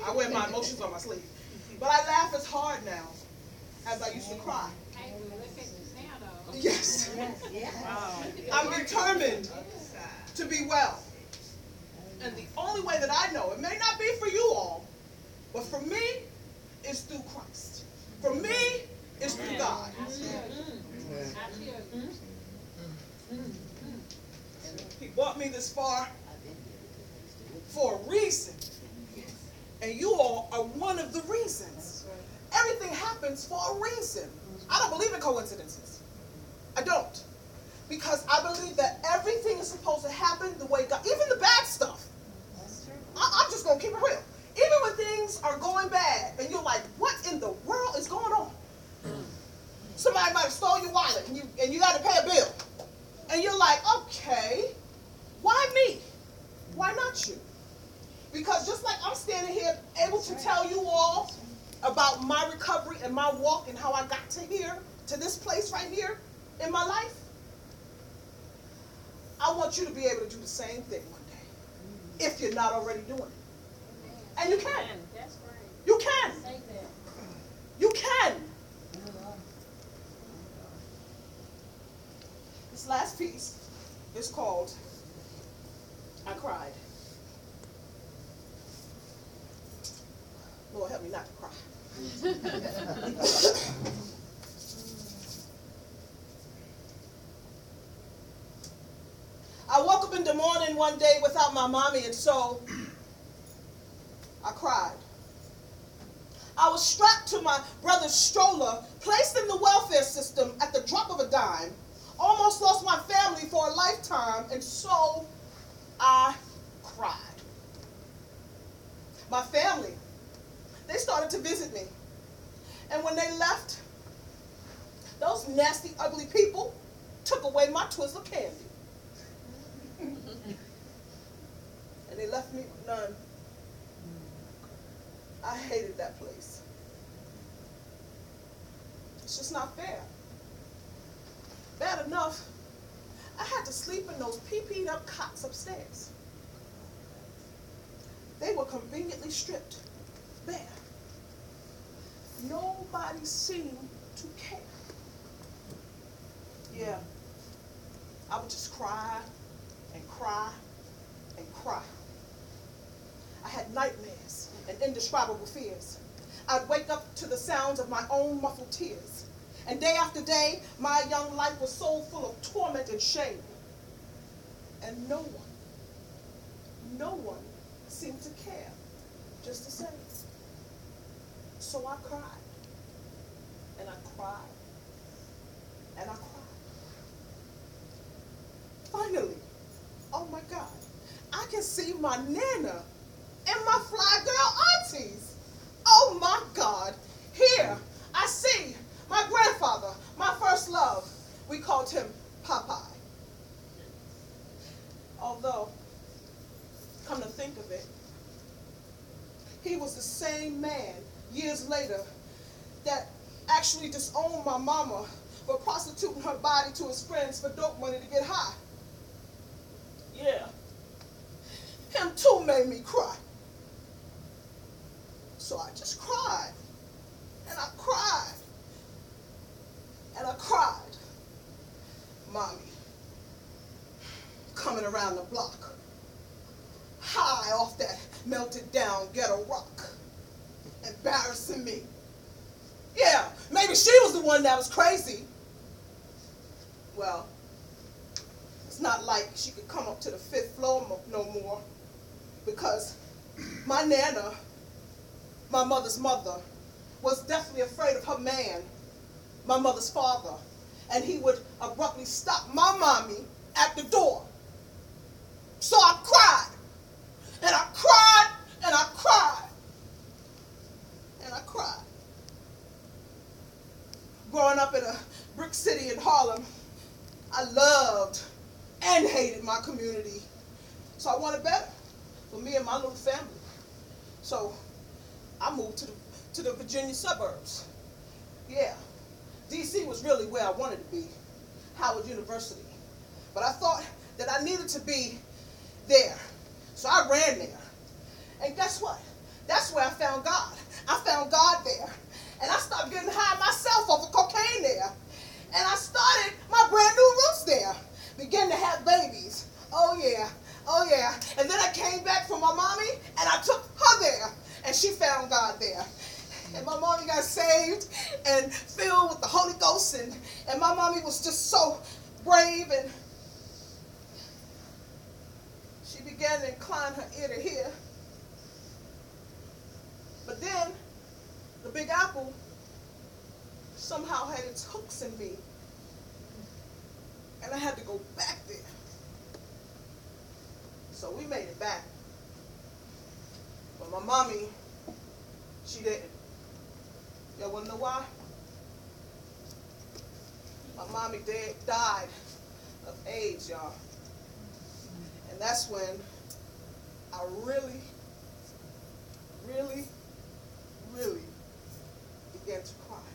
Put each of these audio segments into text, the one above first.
I wear my emotions on my sleeve. But I laugh as hard now as I used to cry. Yes. I'm determined to be well. And the only way that I know, it may not be for you all, but for me, it's through Christ. For me, it's through God. He brought me this far for a reason. And you all are one of the reasons. Everything happens for a reason. I don't believe in coincidences. I don't. Because I believe that everything is supposed to happen the way God, even the bad stuff. I'm just going to keep it real. Even when things are going bad and you're like, what in the world is going on? Somebody might have stole your wallet and you got to pay a bill. And you're like, okay, why me? Why not you? Because just like I'm standing here able to tell you all about my recovery and my walk and how I got to here, to this place right here in my life, I want you to be able to do the same thing one day, if you're not already doing it. And you can. You can. You can. This last piece is called I Cried. Lord, help me not to cry. I woke up in the morning one day without my mommy, and so I cried. I was strapped to my brother's stroller, placed in the welfare system at the drop of a dime, almost lost my family for a lifetime, and so I cried. My family, they started to visit me. And when they left, those nasty, ugly people took away my Twizzler candy. And they left me with none. I hated that place. It's just not fair. Bad enough, I had to sleep in those pee-peed up cots upstairs. They were conveniently stripped bare. Nobody seemed to care. Yeah, I would just cry and cry and cry. I had nightmares and indescribable fears. I'd wake up to the sounds of my own muffled tears. And day after day, my young life was so full of torment and shame. And no one seemed to care, just the same. So I cried, and I cried, and I cried. Finally, oh my God, I can see my Nana and my fly girl aunties. Oh my God, here I see my grandfather, my first love. We called him Popeye. Although, come to think of it, he was the same man years later that actually disowned my mama for prostituting her body to his friends for dope money to get high. Yeah, him too made me cry. So I just cried, and I cried, and I cried. Mommy, coming around the block, high off that melted down ghetto rock, embarrassing me. Yeah, maybe she was the one that was crazy. Well, it's not like she could come up to the 5th floor no more, because my Nana, my mother's mother, was definitely afraid of her man, my mother's father, and he would abruptly stop my mommy at the door. So I cried, and I cried, and I cried, and I cried. Growing up in a brick city in Harlem, I loved and hated my community. So I wanted better for me and my little family. So I moved to the Virginia suburbs. Yeah, D.C. was really where I wanted to be, Howard University. But I thought that I needed to be there. So I ran there. And guess what? That's where I found God. I found God there. And I started getting high myself off of cocaine there. And I started my brand new roots there. Began to have babies. Oh yeah, oh yeah. And then I came back from my mommy and I took her there. And she found God there. And my mommy got saved and filled with the Holy Ghost. And my mommy was just so brave. And she began to incline her ear to hear. But then the Big Apple somehow had its hooks in me. And I had to go back there. So we made it back. But my mommy, she didn't. Y'all wanna know why? My mommy died of AIDS, y'all. And that's when I really began to cry.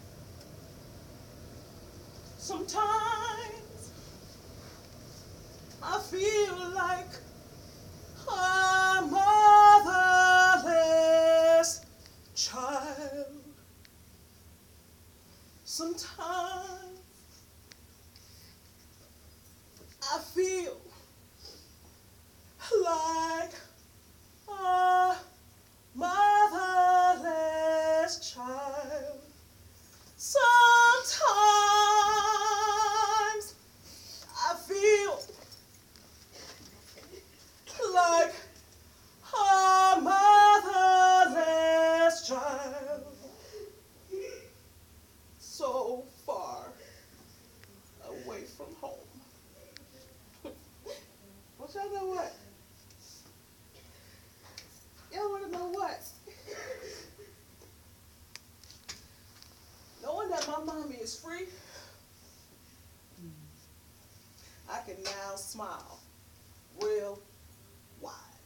Sometimes I feel like a motherless child. Sometimes I feel like a motherless child. Sometimes I feel like a motherless child. So far away from home. But y'all know what? Y'all want to know what? Knowing that my mommy is free, I can now smile real wide.